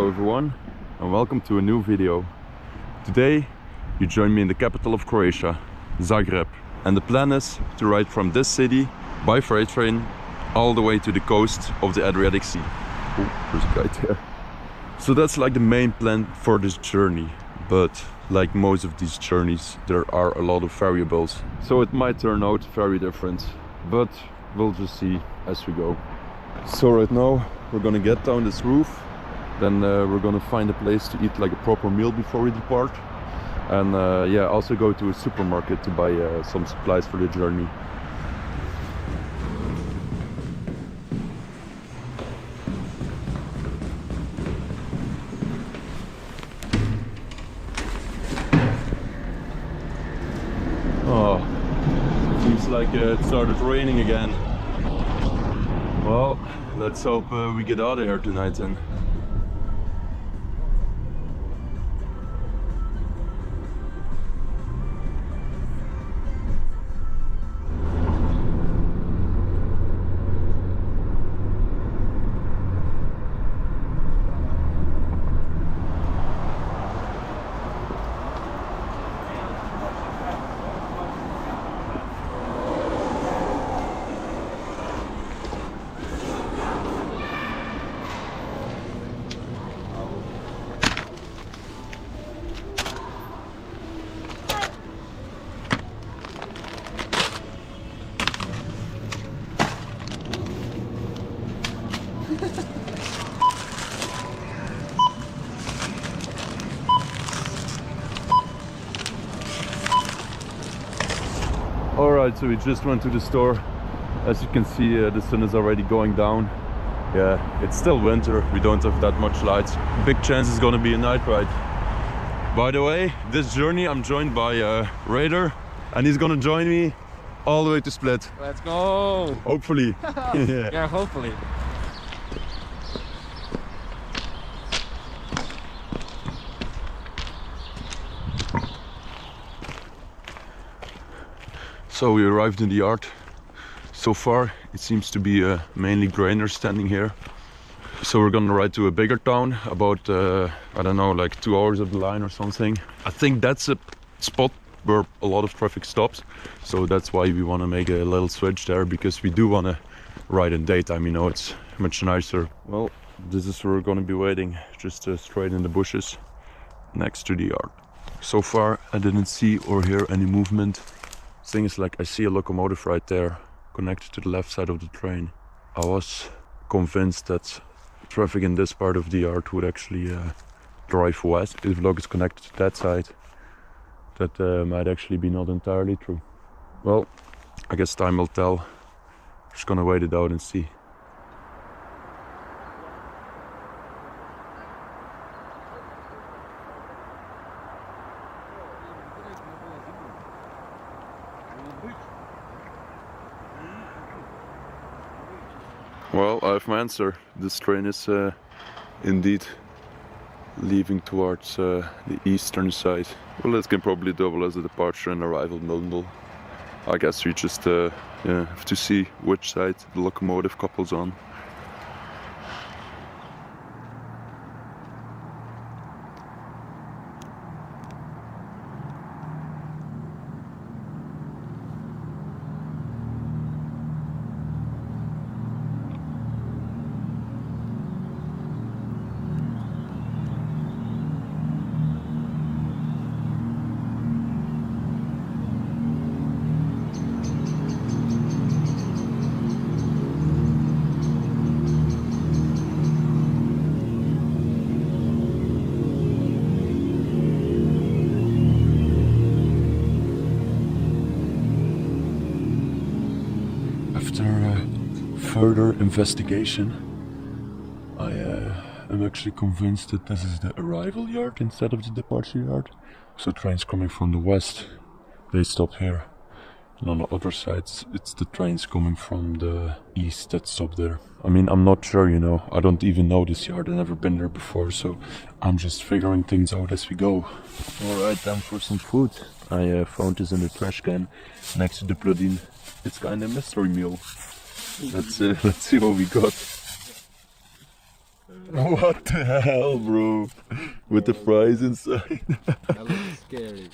Hello everyone and welcome to a new video. Today you join me in the capital of Croatia, Zagreb, and the plan is to ride from this city by freight train all the way to the coast of the Adriatic Sea. Oh, there's a guy there. So that's like the main plan for this journey, but like most of these journeys there are a lot of variables, so it might turn out very different, but we'll just see as we go. So right now we're gonna get down this roof, then we're gonna find a place to eat like a proper meal before we depart, and yeah, also go to a supermarket to buy some supplies for the journey. Oh, seems like it started raining again. Well, let's hope we get out of here tonight then. Alright, so we just went to the store. As you can see, the sun is already going down. Yeah, it's still winter, we don't have that much light. Big chance it's gonna be a night ride. By the way, this journey I'm joined by Raider, and he's gonna join me all the way to Split. Let's go! Hopefully. Yeah. Yeah, hopefully. So we arrived in the yard. So far it seems to be mainly grainers standing here. So we're gonna ride to a bigger town, about I don't know, like 2 hours of the line or something. I think that's a spot where a lot of traffic stops, so that's why we want to make a little switch there, because we do want to ride in daytime, you know, it's much nicer. Well, this is where we're gonna be waiting, just straight in the bushes next to the yard. So far I didn't see or hear any movement. Thing is, like, I see a locomotive right there connected to the left side of the train. I was convinced that traffic in this part of the yard would actually drive west if the log is connected to that side. That might actually be not entirely true. Well, I guess time will tell. Just gonna wait it out and see. Well, I have my answer. This train is indeed leaving towards the eastern side. Well, this can probably double as a departure and arrival Mildenville. I guess we just yeah, have to see which side the locomotive couples on. After further investigation, I am actually convinced that this is the arrival yard instead of the departure yard. So trains coming from the west, they stop here. And on the other side, it's the trains coming from the east that stop there. I mean, I'm not sure, you know, I don't even know this yard, I've never been there before, so I'm just figuring things out as we go. Alright, time for some food. I found this in the trash can next to the plug-in. It's kind of a mystery meal. Let's see what we got. What the hell, bro? With the fries inside. That looks scary.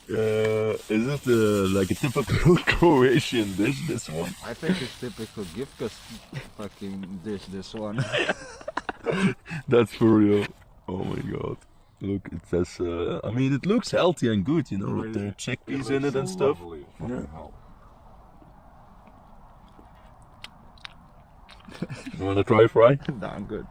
Is it like a typical Croatian dish, this one? I think it's typical GIFGAS fucking dish, this one. That's for real. Oh my god. Look, it says, I mean, it looks healthy and good, you know, with the chickpeas in it and stuff. Yeah. You wanna try fry? Nah, I'm good.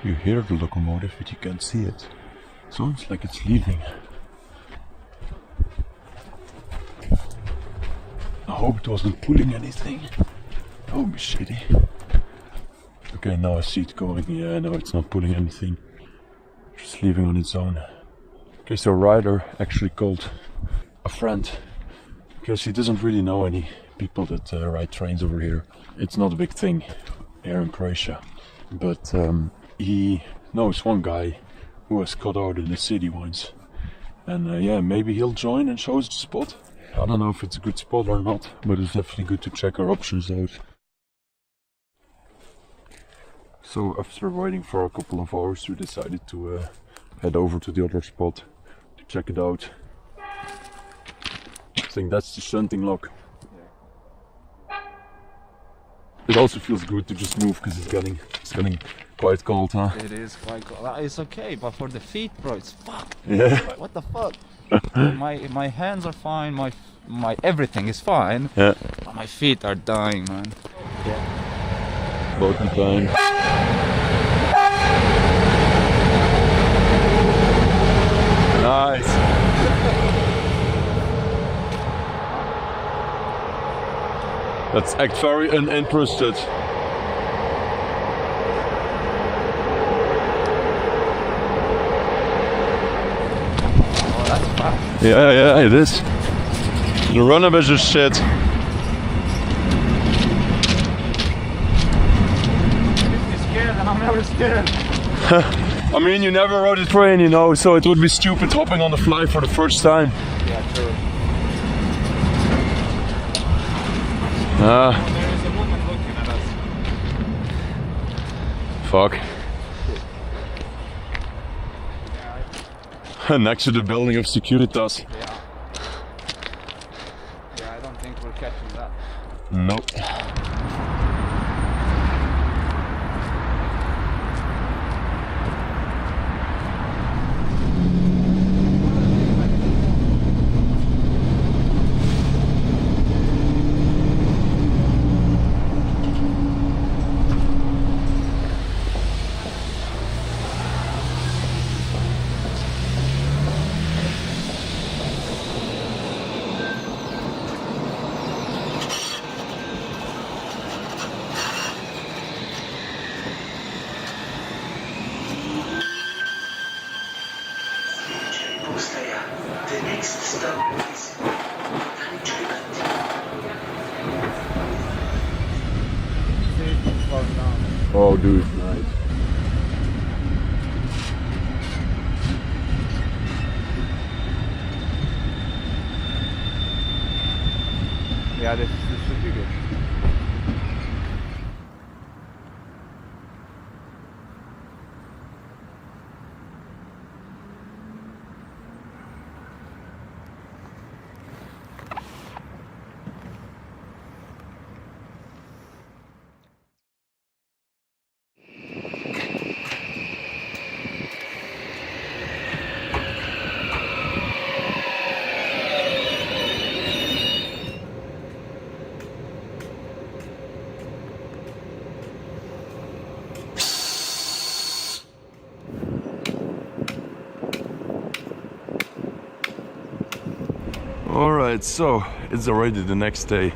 You hear the locomotive, but you can't see it. Sounds like it's leaving. I hope it wasn't pulling anything. That would be shitty. Okay, now I see it going. Yeah, no, it's not pulling anything. Just leaving on its own. Okay, so Ryder actually called a friend because he doesn't really know any people that ride trains over here. It's not a big thing here in Croatia, but he knows one guy who was caught out in the city once, and yeah, maybe he'll join and show us the spot. I don't know if it's a good spot or not, but it's definitely good to check our options out. So after waiting for a couple of hours, we decided to head over to the other spot to check it out. I think that's the shunting lock. It also feels good to just move because it's getting quite cold, huh? It is quite cold. It's okay, but for the feet, bro, it's fucked. Yeah. What the fuck? my hands are fine, my everything is fine. Yeah. But my feet are dying, man. Yeah. Both in time. Nice. Let's act very uninterested. Oh, that's fast. Yeah, it is. The run-up is just shit. If you're scared, then I'm never scared. I mean, you never rode a train, you know, so it would be stupid hopping on the fly for the first time. Yeah, true. There is a woman looking at us. Fuck. Yeah, Next to the building of Securitas. yeah, I don't think we're catching that. Nope. The next stop is Adriatic. Oh, dude, nice. Yeah, this should be good. Alright, so it's already the next day.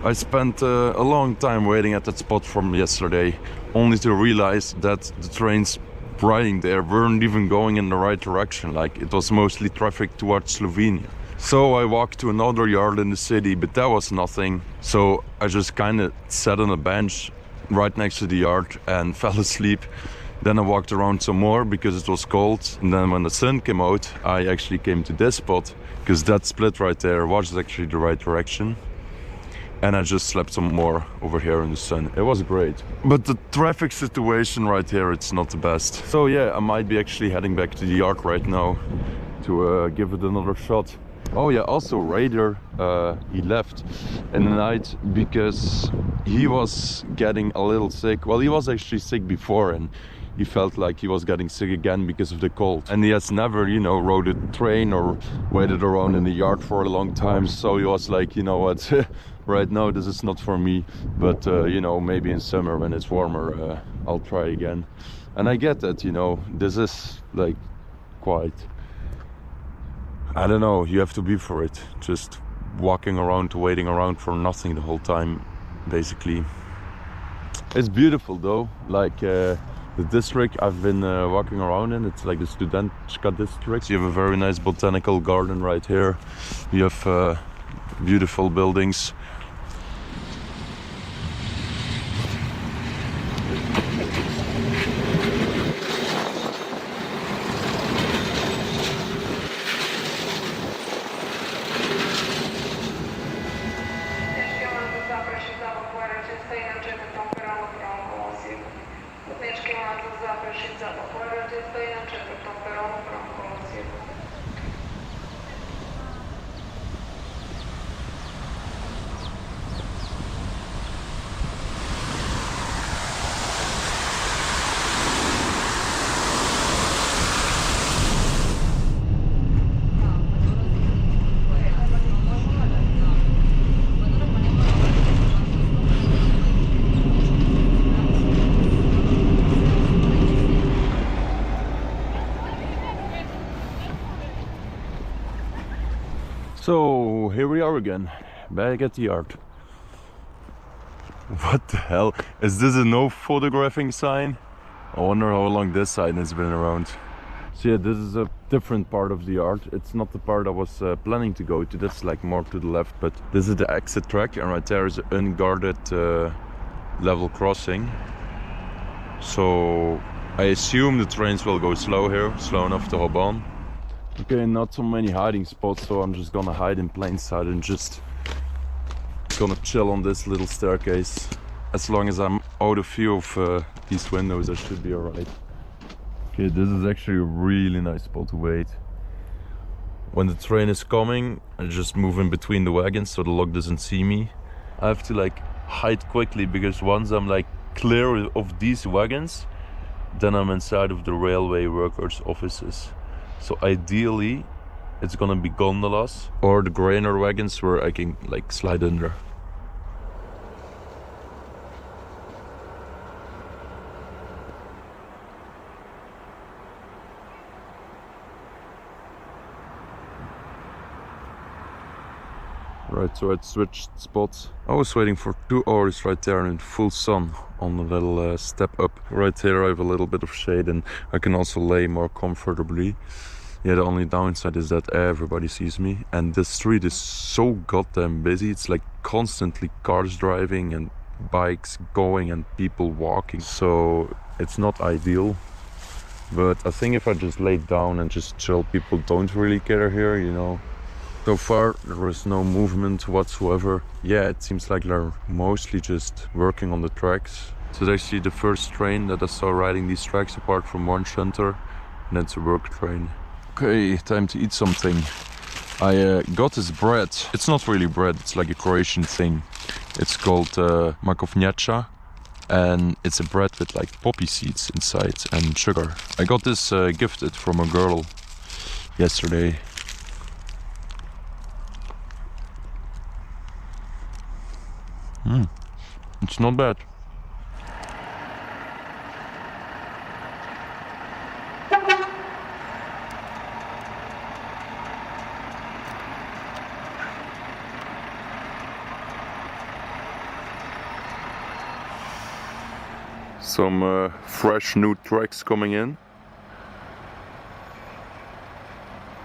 I spent a long time waiting at that spot from yesterday, only to realize that the trains riding there weren't even going in the right direction, like it was mostly traffic towards Slovenia. So I walked to another yard in the city, but that was nothing. So I just kind of sat on a bench right next to the yard and fell asleep. Then I walked around some more because it was cold. And then when the sun came out, I actually came to this spot because that split right there was actually the right direction. And I just slept some more over here in the sun. It was great. But the traffic situation right here, it's not the best. So yeah, I might be actually heading back to the yard right now to give it another shot. Oh yeah, also Raider, he left in the night because he was getting a little sick. Well, he was actually sick before and he felt like he was getting sick again because of the cold. And he has never, you know, rode a train or waited around in the yard for a long time. So he was like, you know what, right now this is not for me. But, you know, maybe in summer when it's warmer, I'll try again. And I get that, you know, this is like quite, I don't know, you have to be for it. Just walking around, waiting around for nothing the whole time, basically. It's beautiful though, like the district I've been walking around in, it's like the Studentka district. You have a very nice botanical garden right here. You have beautiful buildings. So here we are again, back at the yard. What the hell? Is this a no photographing sign? I wonder how long this sign has been around. So yeah, this is a different part of the yard. It's not the part I was planning to go to. That's like more to the left, but this is the exit track, and right there is an unguarded level crossing. So I assume the trains will go slow here, slow enough to hop on. Okay, not so many hiding spots, so I'm just gonna hide in plain sight and just gonna chill on this little staircase. As long as I'm out of view of these windows, I should be alright. Okay, this is actually a really nice spot to wait. When the train is coming, I just move in between the wagons so the log doesn't see me. I have to like hide quickly because once I'm like clear of these wagons, then I'm inside of the railway workers' offices. So ideally, it's gonna be gondolas or the grainer wagons where I can like slide under. Right, so I switched spots. I was waiting for 2 hours right there in full sun on the little step up. Right here I have a little bit of shade and I can also lay more comfortably. Yeah, the only downside is that everybody sees me and the street is so goddamn busy. It's like constantly cars driving and bikes going and people walking. So it's not ideal. But I think if I just lay down and just chill, people don't really care here, you know. So far there is no movement whatsoever. Yeah, it seems like they're mostly just working on the tracks. So it's actually the first train that I saw riding these tracks apart from one shunter, and it's a work train. Okay, time to eat something. I got this bread. It's not really bread, it's like a Croatian thing. It's called makovnjača, and it's a bread with like poppy seeds inside and sugar. I got this gifted from a girl yesterday. It's not bad. Some fresh new tracks coming in.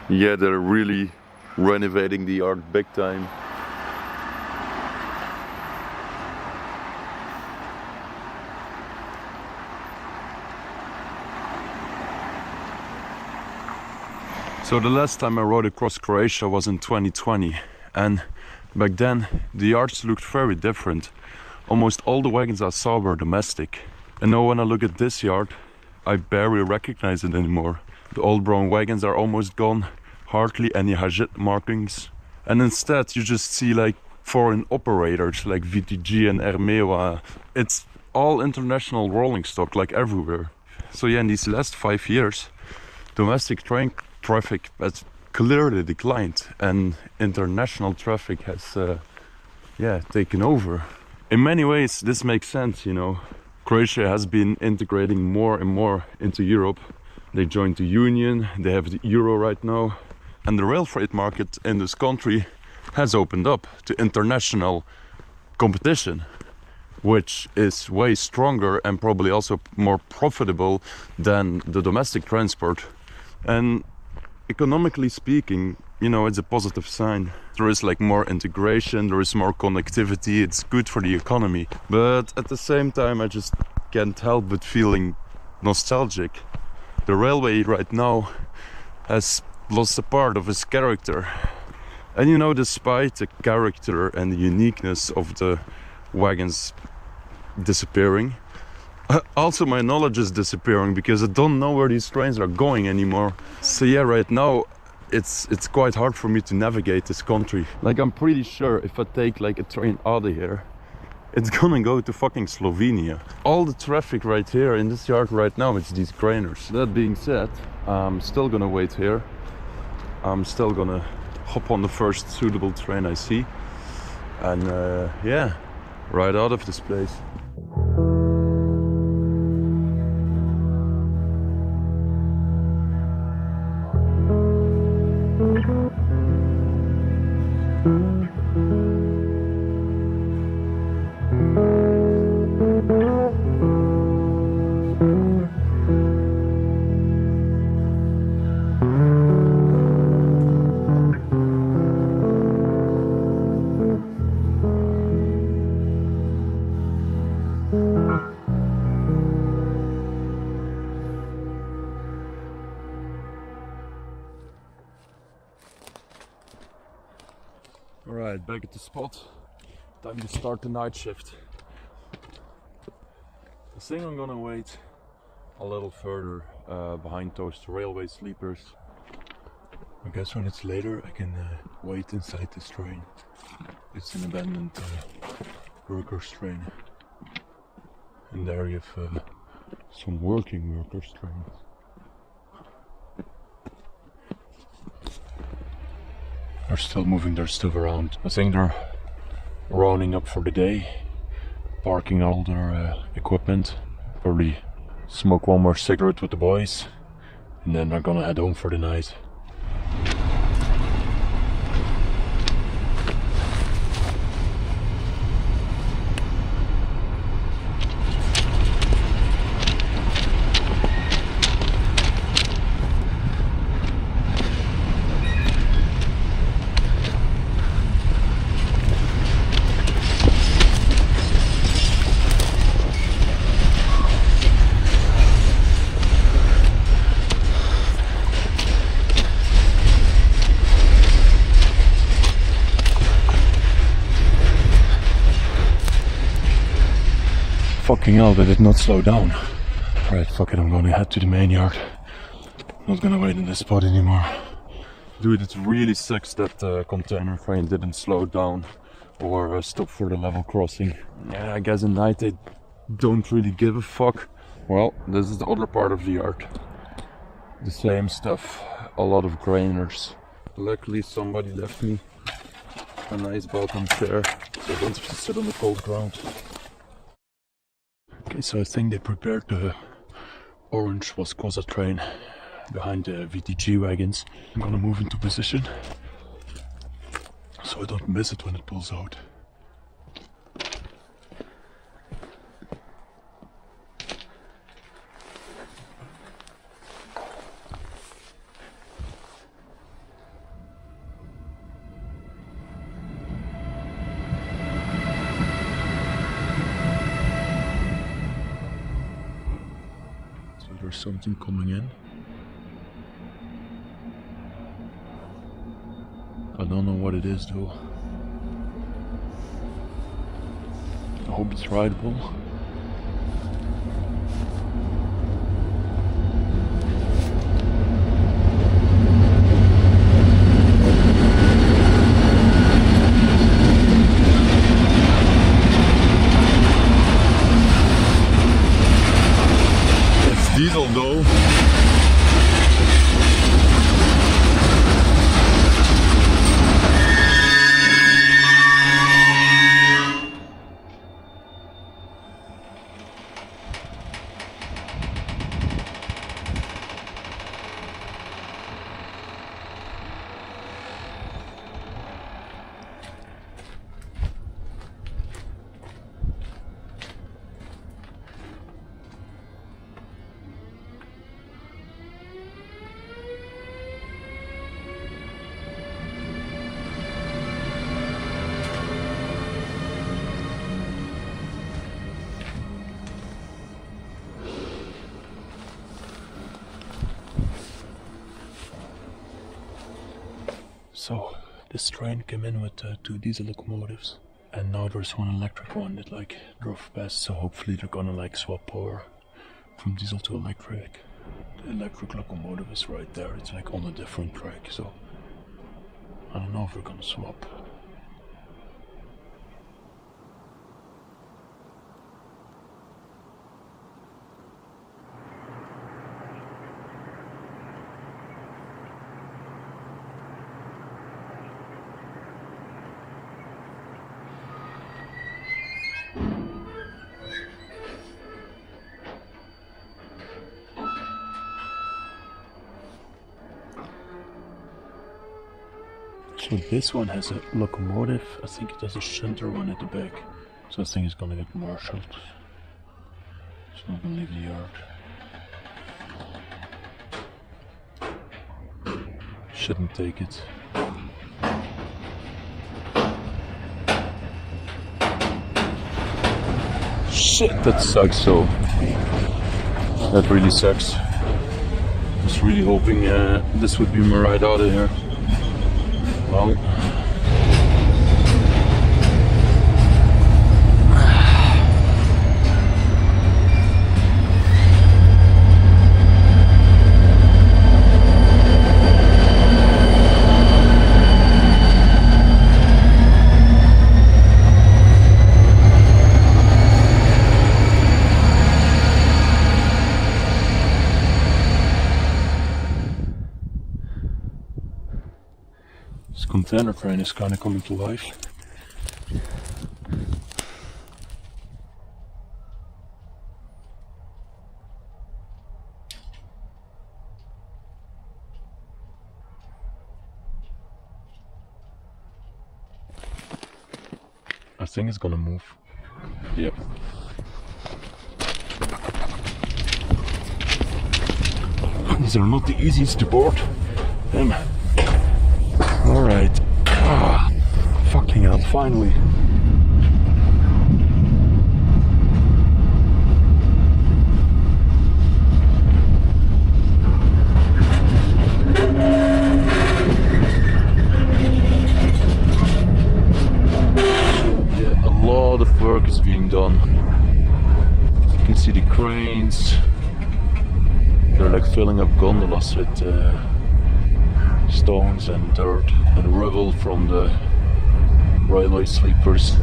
Yeah, they're really renovating the yard big time. So the last time I rode across Croatia was in 2020, and back then the yards looked very different. Almost all the wagons I saw were domestic. And now when I look at this yard, I barely recognize it anymore. The old brown wagons are almost gone, hardly any Hajit markings. And instead you just see like foreign operators like VTG and Ermewa. It's all international rolling stock like everywhere. So yeah, in these last 5 years, domestic train traffic has clearly declined and international traffic has taken over. In many ways this makes sense, you know. Croatia has been integrating more and more into Europe. They joined the Union, they have the euro right now, and the rail freight market in this country has opened up to international competition, which is way stronger and probably also more profitable than the domestic transport. And economically speaking, you know, it's a positive sign. There is like more integration, there is more connectivity, it's good for the economy. But at the same time, I just can't help but feeling nostalgic. The railway right now has lost a part of its character. And you know, despite the character and the uniqueness of the wagons disappearing, also my knowledge is disappearing because I don't know where these trains are going anymore. So yeah, right now it's quite hard for me to navigate this country. Like, I'm pretty sure if I take like a train out of here, it's gonna go to fucking Slovenia. All the traffic right here in this yard right now, it's these grainers. That being said, I'm still gonna wait here. I'm still gonna hop on the first suitable train I see and yeah, ride out of this place. Alright, back at the spot. Time to start the night shift. I think I'm gonna wait a little further behind those railway sleepers. I guess when it's later I can wait inside this train. It's an abandoned workers' train. And there you have some working workers' trains. They're still moving their stuff around. I think they're rounding up for the day, parking all their equipment, probably smoke one more cigarette with the boys, and then they're gonna head home for the night. Fucking hell, they did not slow down. Right, fuck it, I'm gonna head to the main yard. Not gonna wait in this spot anymore. Dude, it really sucks that the container train didn't slow down or stop for the level crossing. Yeah, I guess at night they don't really give a fuck. Well, this is the other part of the yard. The same stuff, a lot of grainers. Luckily somebody left me a nice bottom chair, so I don't have to sit on the cold ground. Okay, so I think they prepared the orange Wascosa train behind the VTG wagons. I'm gonna move into position so I don't miss it when it pulls out. There's something coming in. don't know what it is though. I hope it's rideable. It's diesel though. So this train came in with 2 diesel locomotives, and now there's one electric one that like drove past, so hopefully they're gonna like swap power from diesel to electric. The electric locomotive is right there, it's like on a different track, so I don't know if they're gonna swap. So this one has a locomotive, I think it has a shunter one at the back. So this thing is gonna get marshaled. It's not gonna leave the yard. Shouldn't take it. Shit, that sucks so. That really sucks. I was really hoping this would be my ride out of here. Well, this container train is kind of coming to life. I think it's gonna move. Yep. These are not the easiest to board. Damn. Alright. Ah, fucking hell, finally. Yeah, a lot of work is being done. You can see the cranes. They're like filling up gondolas with stones and dirt and rubble from the railway sleepers.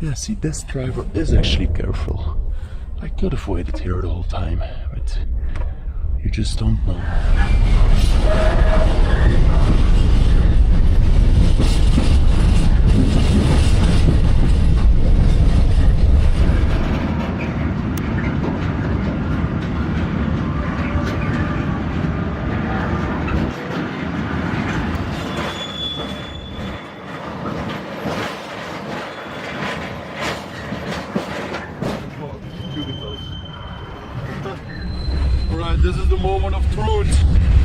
Yeah, see, this driver is actually careful. I could have waited here the whole time, but you just don't know. Alright, this is the moment of truth.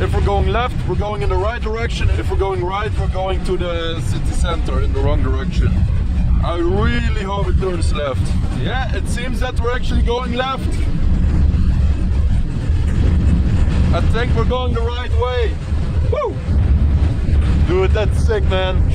If we're going left, we're going in the right direction. If we're going right, we're going to the city center in the wrong direction. I really hope it turns left. Yeah, it seems that we're actually going left. I think we're going the right way. Woo! Dude, that's sick, man.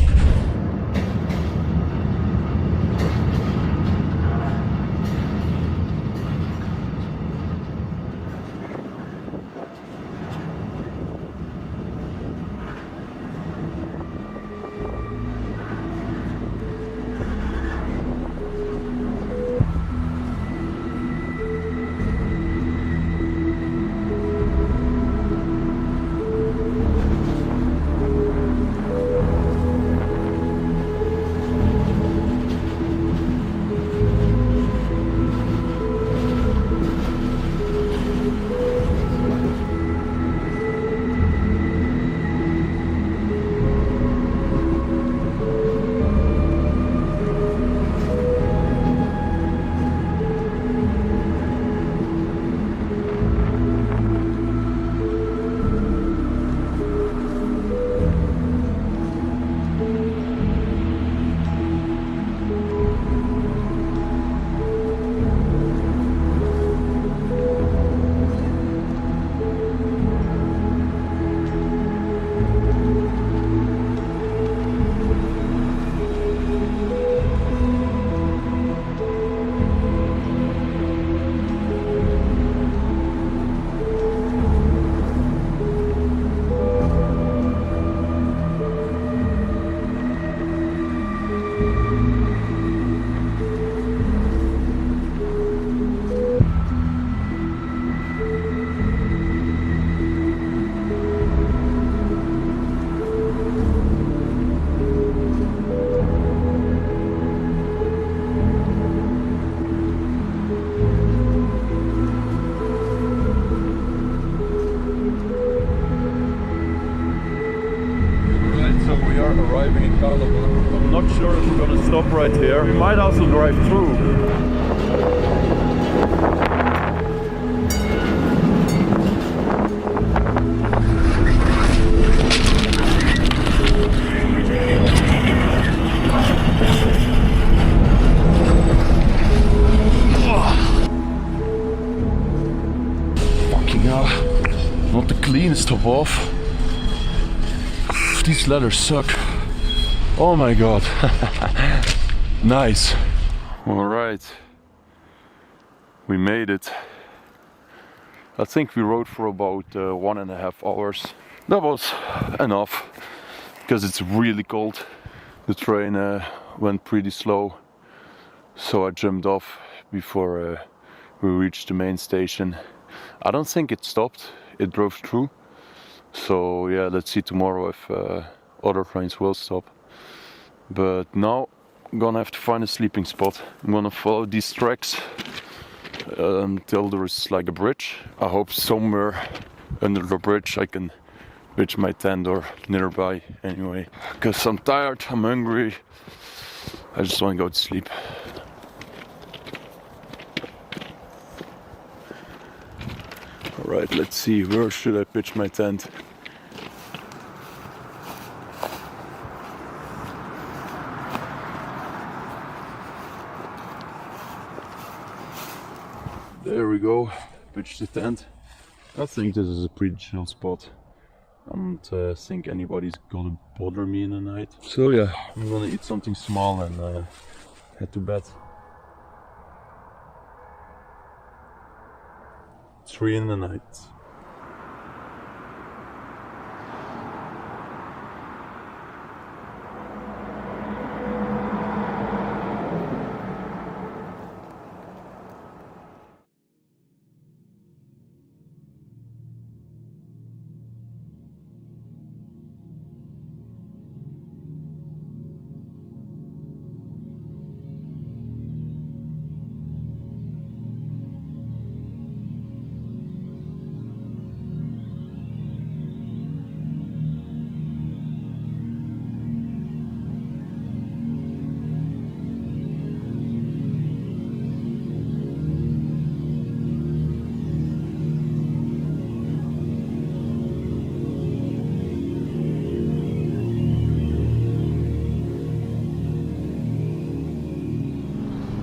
Arriving in Calabar. I'm not sure if we're gonna stop right here. We might also drive through. Fucking hell. Not the cleanest of off. These letters suck. Oh my god. Nice. Alright. We made it. I think we rode for about 1.5 hours. That was enough. Because it's really cold. The train went pretty slow. So I jumped off before we reached the main station. I don't think it stopped. It drove through. So yeah, let's see tomorrow if other trains will stop. But now I'm gonna have to find a sleeping spot. I'm gonna follow these tracks until there is like a bridge. I hope somewhere under the bridge I can pitch my tent or nearby anyway. Because I'm tired, I'm hungry. I just want to go to sleep. Alright, let's see, where should I pitch my tent? There we go, pitch the tent. I think this is a pretty chill spot. I don't think anybody's gonna bother me in the night. So yeah, I'm gonna eat something small and head to bed. 3 in the night.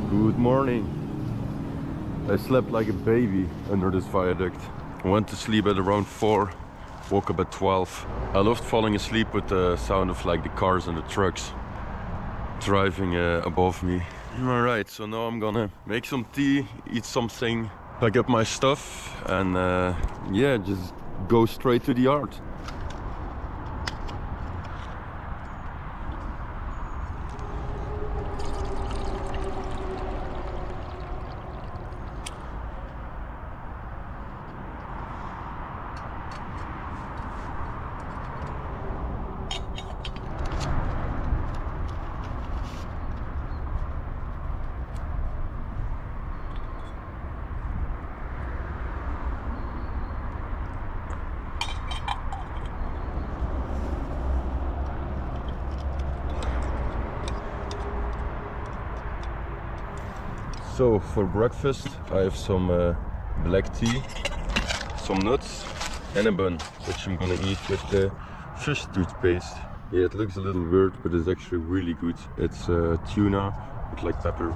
Good morning. I slept like a baby under this viaduct. I went to sleep at around 4, woke up at 12. I loved falling asleep with the sound of like the cars and the trucks driving above me. Alright, so now I'm gonna make some tea, eat something, pack up my stuff, and yeah, just go straight to the yard. So for breakfast I have some black tea, some nuts and a bun, which I'm gonna eat with the fish toothpaste. Yeah, it looks a little weird, but it's actually really good. It's tuna with like pepper.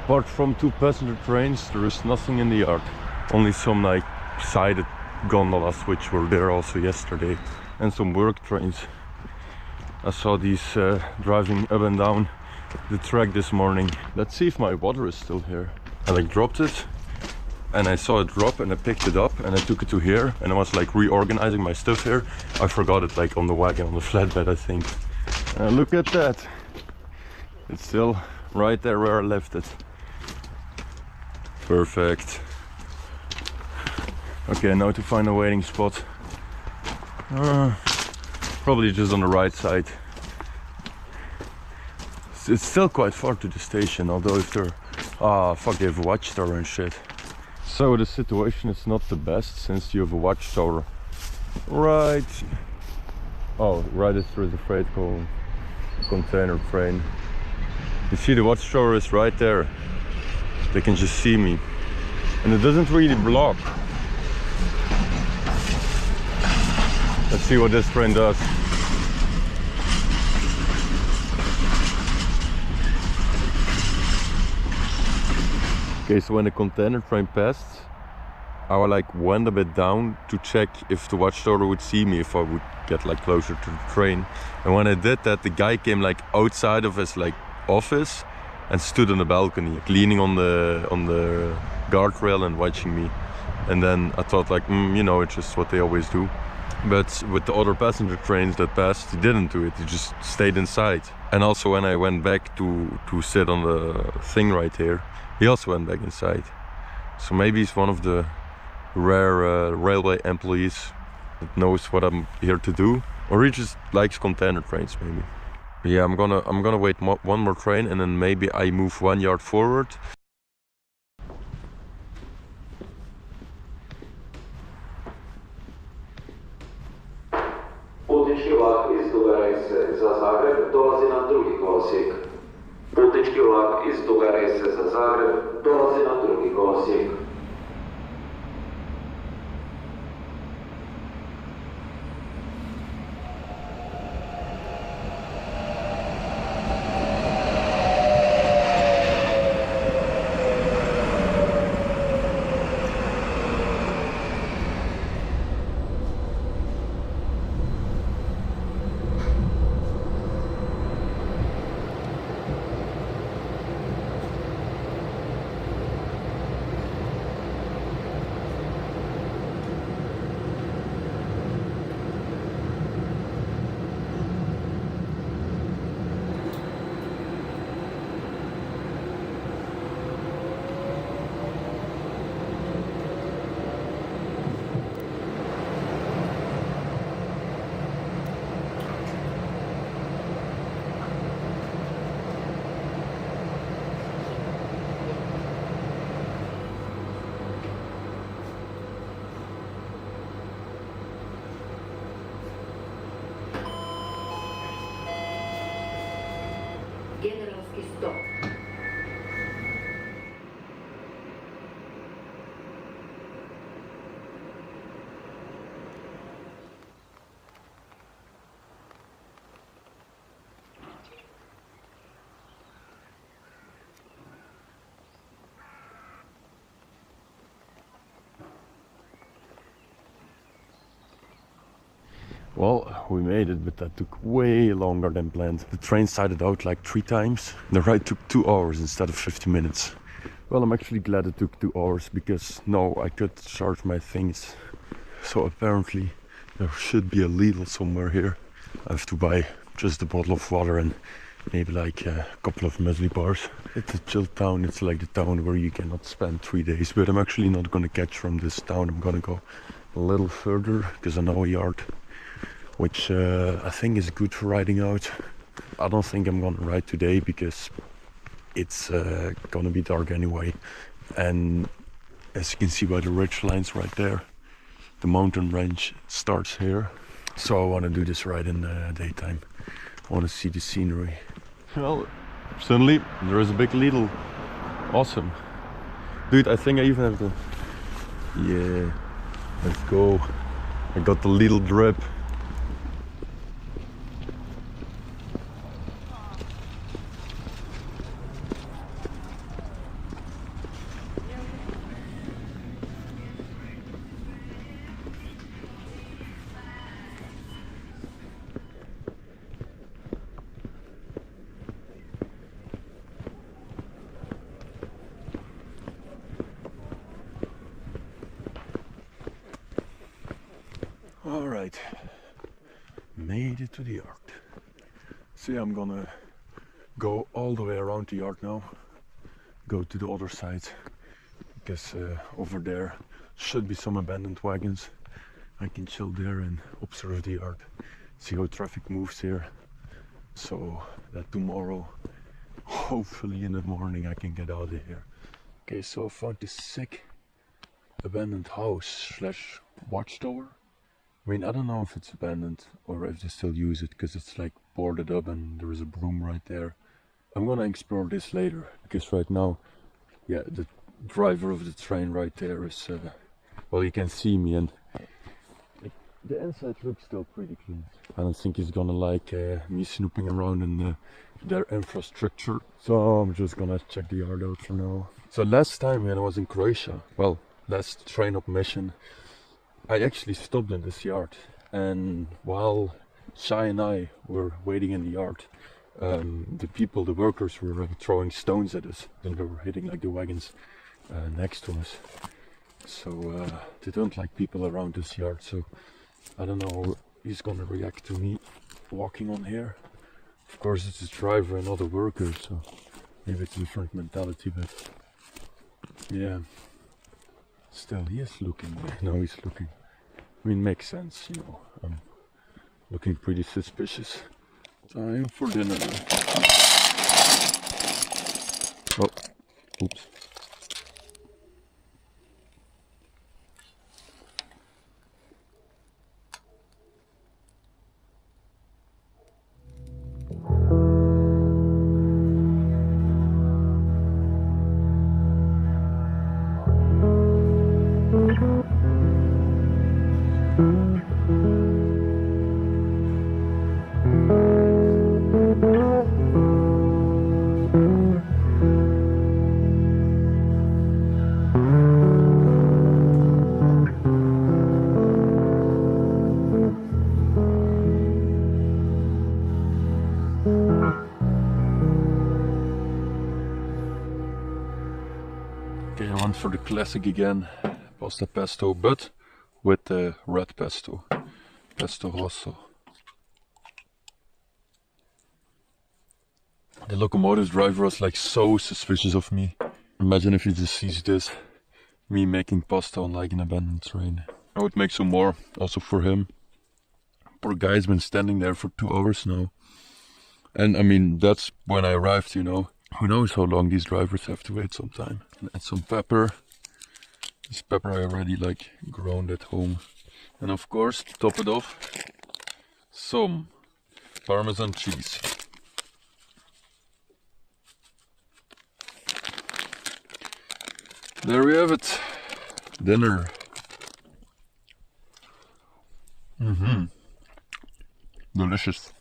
Apart from 2 passenger trains, there is nothing in the yard. Only some like sided gondolas, which were there also yesterday, and some work trains. I saw these driving up and down the track this morning. Let's see if my water is still here. I like dropped it and I saw it drop and I picked it up and I took it to here and I was like reorganizing my stuff here. I forgot it like on the wagon, on the flatbed, I think. Look at that. It's still right there where I left it. Perfect. Okay, now to find a waiting spot. Probably just on the right side. It's still quite far to the station, although if they're... Ah, fuck, they have a watchtower and shit. So the situation is not the best, since you have a watchtower right... Oh, right as there is a freight container train. You see the watchtower is right there. They can just see me. And it doesn't really block. Let's see what this train does. Okay, so when the container train passed, I like went a bit down to check if the watchtower would see me if I would get like closer to the train. And when I did that, the guy came like outside of his like office and stood on the balcony, like, leaning on the guardrail and watching me. And then I thought like, you know, it's just what they always do. But with the other passenger trains that passed, he didn't do it, he just stayed inside. And also when I went back to sit on the thing right here, he also went back inside. So maybe he's one of the rare railway employees that knows what I'm here to do, or he just likes container trains maybe. But yeah, I'm gonna wait one more train and then maybe I move 1 yard forward. Putnički vlak iz Duga Rese za Zagreb dolazi na drugi kolosijek. Putnički vlak iz Duga Rese za Zagreb dolazi na drugi kolosijek. Well, we made it, but that took way longer than planned. The train started out like 3 times. The ride took 2 hours instead of 50 minutes. Well, I'm actually glad it took 2 hours because now I could charge my things. So apparently there should be a Lidl somewhere here. I have to buy just a bottle of water and maybe like a couple of muesli bars. It's a chill town. It's like the town where you cannot spend 3 days. But I'm actually not gonna catch from this town. I'm gonna go a little further because I know a yard which I think is good for riding out. I don't think I'm gonna ride today because it's gonna be dark anyway. And as you can see by the ridge lines right there, the mountain range starts here. So I want to do this ride in the daytime. I want to see the scenery. Well, suddenly there is a big Lidl. Awesome. Dude, I think I even have the... Yeah, let's go. I got the Lidl drip. Alright, made it to the yard. See, I'm gonna go all the way around the yard now, go to the other side, because over there should be some abandoned wagons. I can chill there and observe the yard, see how traffic moves here, so that tomorrow, hopefully in the morning, I can get out of here. Okay, so I found this sick abandoned house slash watchtower. I mean, I don't know if it's abandoned or if they still use it because it's like boarded up and there is a broom right there. I'm gonna explore this later because right now, yeah, the driver of the train right there is, well, you can see me and the inside looks still pretty clean. I don't think he's gonna like me snooping around in their infrastructure. So I'm just gonna check the yard out for now. So last time when I was in Croatia, well, last train up mission, I actually stopped in this yard, and while Shai and I were waiting in the yard, the workers were throwing stones at us, and they were hitting like the wagons next to us. So they don't like people around this yard, so I don't know how he's gonna react to me walking on here. Of course it's his driver and other workers, so maybe it's a different mentality, but yeah. Still, he is looking. No, he's looking. I mean, makes sense, you know. I'm looking pretty suspicious. Time for dinner. Oh, oops. Okay, I went for the classic again, pasta pesto, but with the red pesto, pesto rosso. The locomotive driver was like so suspicious of me. Imagine if he just sees this, me making pasta on like an abandoned train. I would make some more, also for him. Poor guy's been standing there for 2 hours now. And I mean, that's when I arrived, you know. Who knows how long these drivers have to wait sometime. And add some pepper. This pepper I already like ground at home. And of course, to top it off, some Parmesan cheese. There we have it. Dinner. Delicious.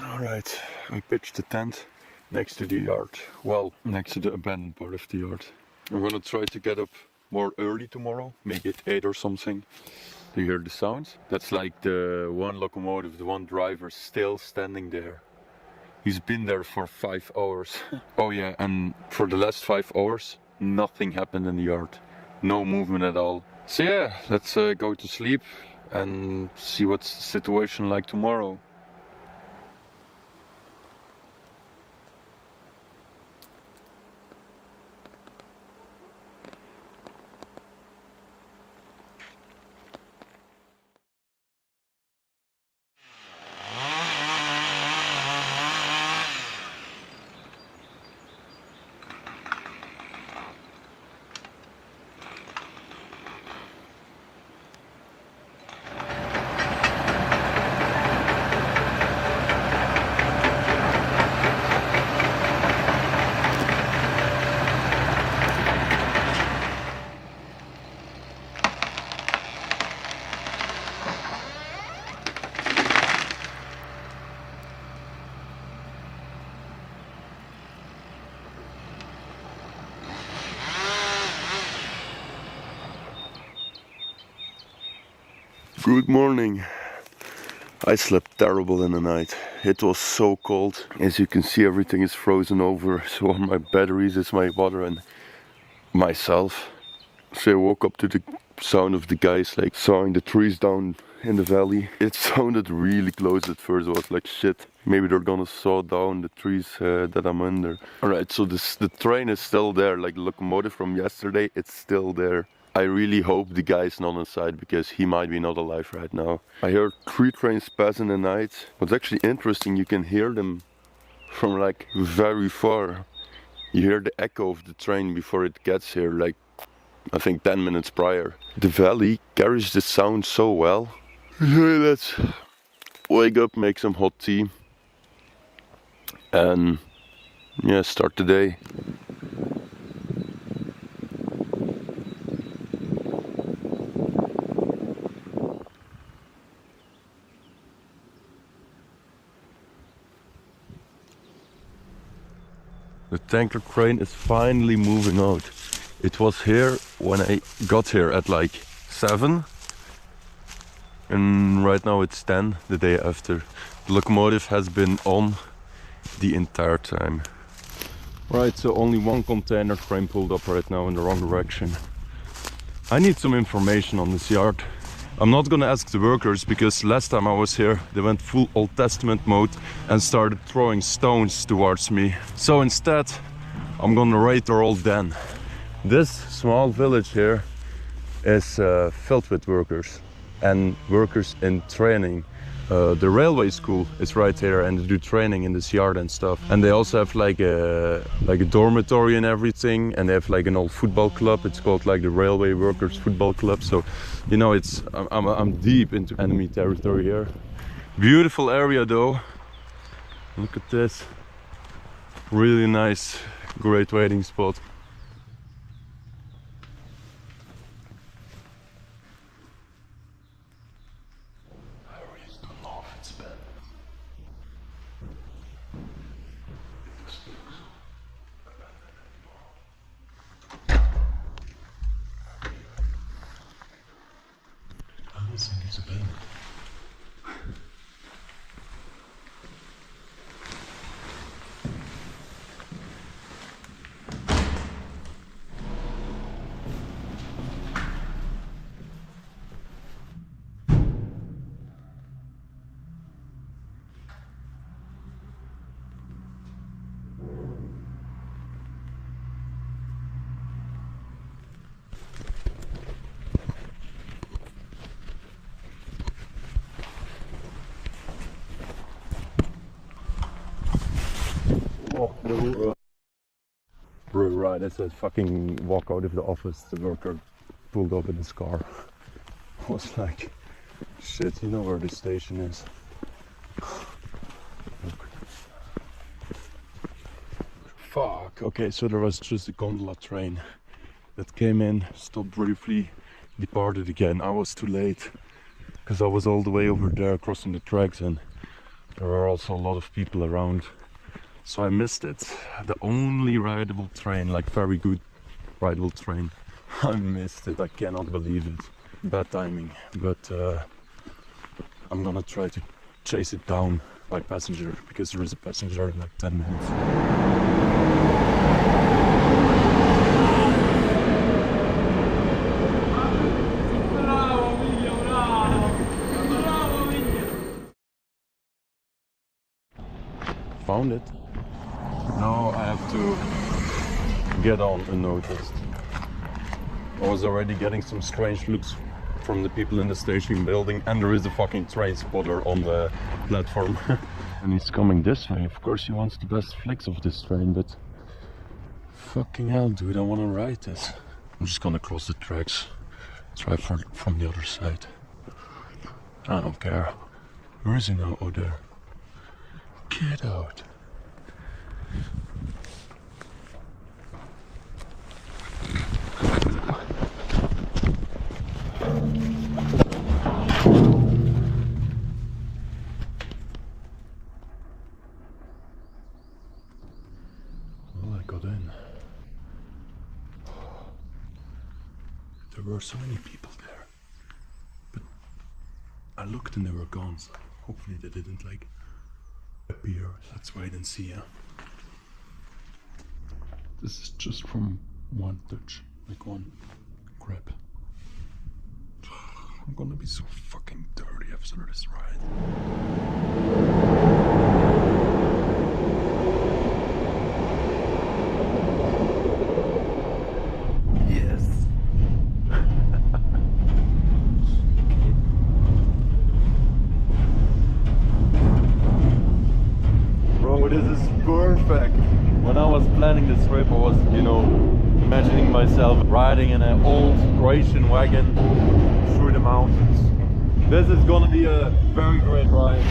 Alright, I pitched the tent next to the yard. Well, next to the abandoned part of the yard. I'm gonna try to get up more early tomorrow, maybe at 8 or something, to hear the sounds. That's like the one locomotive, the one driver still standing there. He's been there for 5 hours. Oh yeah, and for the last 5 hours, nothing happened in the yard. No movement at all. So yeah, let's go to sleep and see what's the situation like tomorrow. Good morning. I slept terrible in the night. It was so cold. As you can see, everything is frozen over. So all my batteries is my water and myself. So I woke up to the sound of the guys like sawing the trees down in the valley. It sounded really close at first. I was like, shit, maybe they're gonna saw down the trees that I'm under. Alright, so the train is still there, like the locomotive from yesterday, it's still there. I really hope the guy's not inside because he might be not alive right now. I heard 3 trains pass in the night. What's actually interesting, you can hear them from like very far. You hear the echo of the train before it gets here, like I think 10 minutes prior. The valley carries the sound so well. Let's wake up, make some hot tea and yeah, start the day. The tanker crane is finally moving out. It was here when I got here at like 7 and right now it's 10 the day after. The locomotive has been on the entire time. Right, so only one container crane pulled up right now in the wrong direction. I need some information on this yard. I'm not gonna ask the workers because last time I was here they went full Old Testament mode and started throwing stones towards me. So instead I'm gonna raid their old den. This small village here is filled with workers and workers in training. The railway school is right here and they do training in this yard and stuff. And they also have like a dormitory and everything, and they have like an old football club. It's called like the Railway Workers Football Club. So you know, I'm deep into enemy territory here. Beautiful area though. Look at this. Really nice, great waiting spot. Right, as I fucking walk out of the office, the worker pulled up in his car. I was like, shit, you know where the station is. Fuck. Okay, so there was just a gondola train that came in, stopped briefly, departed again. I was too late because I was all the way over there crossing the tracks and There were also a lot of people around, so I missed it. The only rideable train, like very good rideable train. I missed it, I cannot believe it. Bad timing, but I'm gonna try to chase it down by passenger, because there is a passenger in like 10 minutes. Found it. Now I have to get on unnoticed. I was already getting some strange looks from the people in the station building, and there is a fucking train spotter on the platform. And he's coming this way. Of course he wants the best flicks of this train, but fucking hell, dude, I want to ride this. I'm just gonna cross the tracks, try from the other side. I don't care. Where is he now? Oh, there. Get out. Well, I got in. There were so many people there, but I looked and they were gone, so hopefully they didn't like appear. Let's wait and see. This is just from one touch, like one grab. I'm gonna be so fucking dirty after this ride. Yes. Bro, this is perfect. When I was planning this trip, I was, you know, imagining myself riding in an old Croatian wagon through the mountains. This is gonna be a very great ride.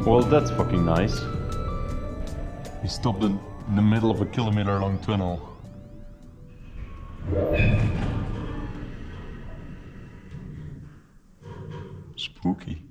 Well, that's fucking nice. We stopped in the middle of a kilometer-long tunnel. Spooky.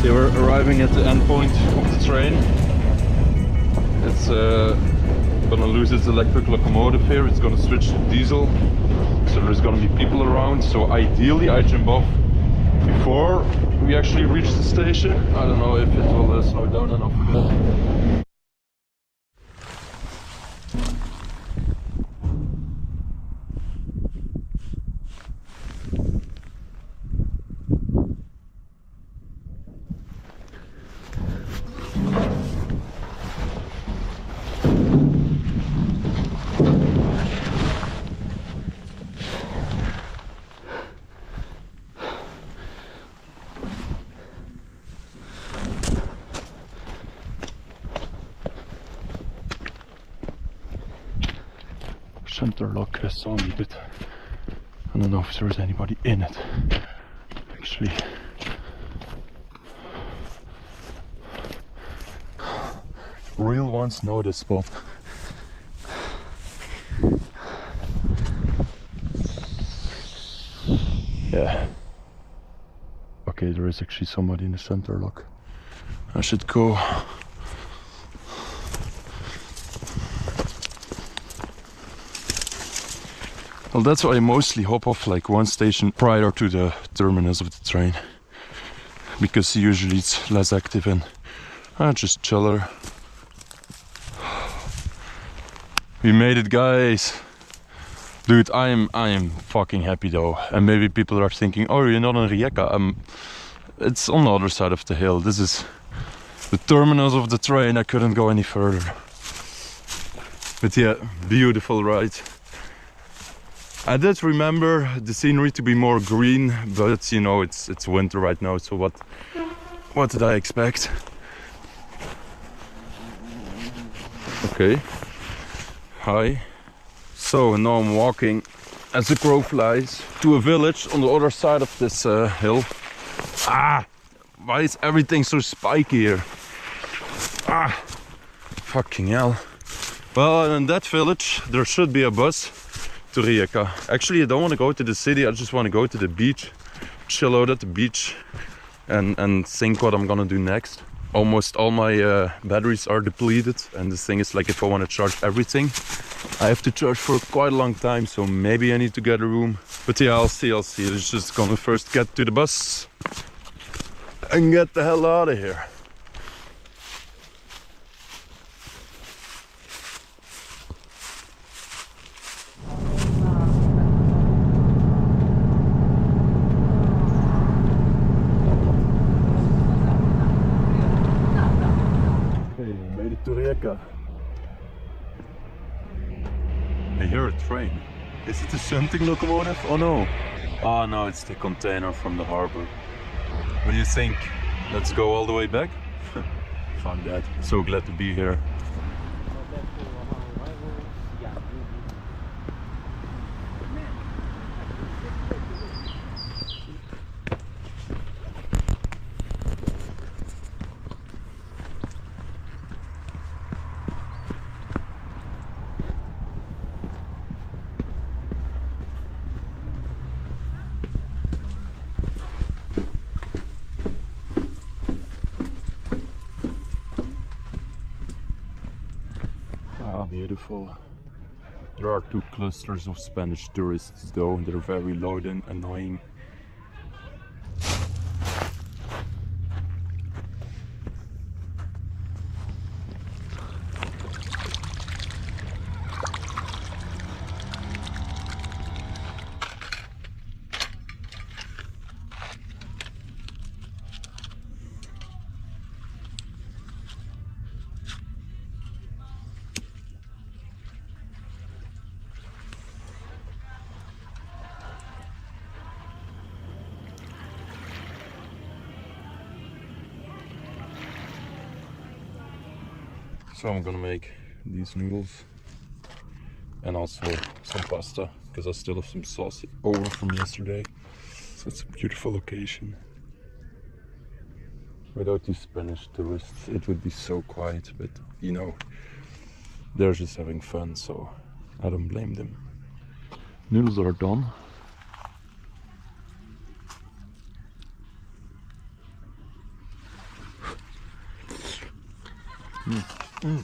Okay, we're arriving at the end point of the train. It's gonna lose its electric locomotive here. It's gonna switch to diesel. So there's gonna be people around. So ideally I jump off before we actually reach the station. I don't know if it will slow down enough for that. Center lock saw me, but I don't know if there's anybody in it. Actually, real ones know this spot. Yeah. Okay, there is actually somebody in the center lock. I should go. Well, that's why I mostly hop off like one station prior to the terminus of the train, because usually it's less active and just chiller. We made it, guys. Dude, I am fucking happy though. And maybe people are thinking, oh, you're not in Rijeka. It's on the other side of the hill. This is the terminus of the train. I couldn't go any further. But yeah, beautiful ride. I did remember the scenery to be more green, but you know, it's winter right now, so what did I expect? Okay. Hi. So now I'm walking as the crow flies to a village on the other side of this hill. Ah! Why is everything so spiky here? Ah! Fucking hell. Well, in that village there should be a bus to Rijeka. Actually, I don't want to go to the city, I just want to go to the beach, chill out at the beach and think what I'm gonna do next. Almost all my batteries are depleted, and the thing is, like, if I want to charge everything, I have to charge for quite a long time, so maybe I need to get a room. But yeah, I'll see. It's just gonna first get to the bus and get the hell out of here. To Rijeka. I hear a train. Is it a shunting locomotive? Oh no. Oh no, it's the container from the harbor. What do you think? Let's go all the way back? Fuck that. So glad to be here. Beautiful. There are two clusters of Spanish tourists though, they're very loud and annoying. So I'm gonna make these noodles and also some pasta, because I still have some sauce over from yesterday. So it's a beautiful location. Without these Spanish tourists it would be so quiet, but you know, they're just having fun, so I don't blame them. Noodles are done. Oh.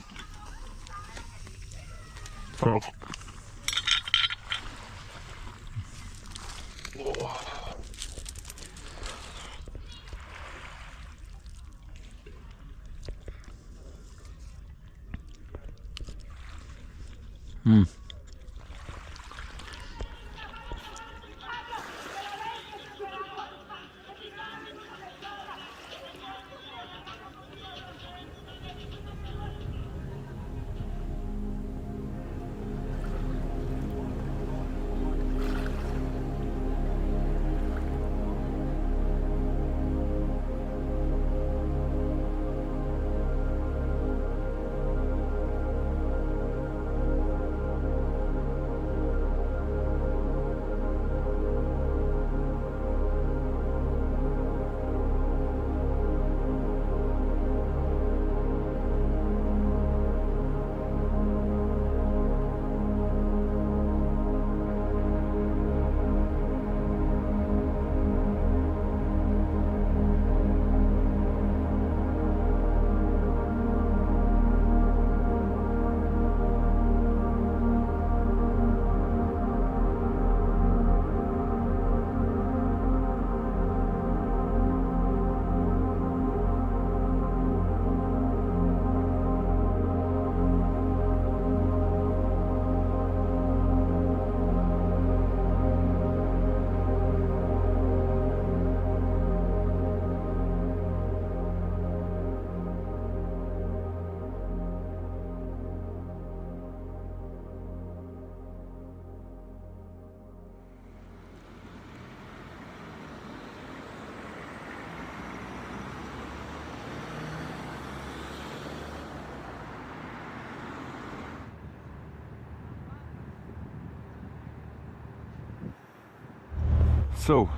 So,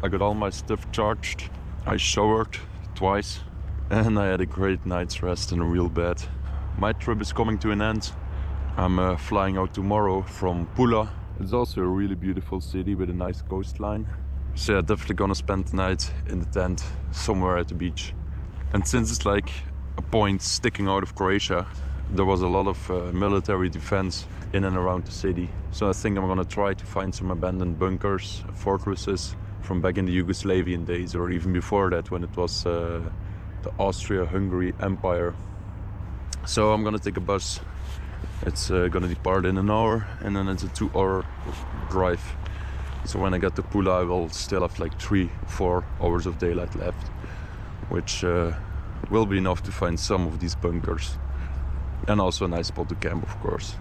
I got all my stuff charged, I showered twice, and I had a great night's rest in a real bed. My trip is coming to an end. I'm flying out tomorrow from Pula. It's also a really beautiful city with a nice coastline. So yeah, definitely gonna spend the night in the tent somewhere at the beach. And since it's like a point sticking out of Croatia, there was a lot of military defense in and around the city. So I think I'm gonna try to find some abandoned bunkers, fortresses from back in the Yugoslavian days, or even before that, when it was the Austria-Hungary Empire. So I'm gonna take a bus. It's gonna depart in an hour, and then it's a 2-hour drive. So when I get to Pula, I will still have like 3-4 hours of daylight left, which will be enough to find some of these bunkers, and also a nice spot to camp, of course.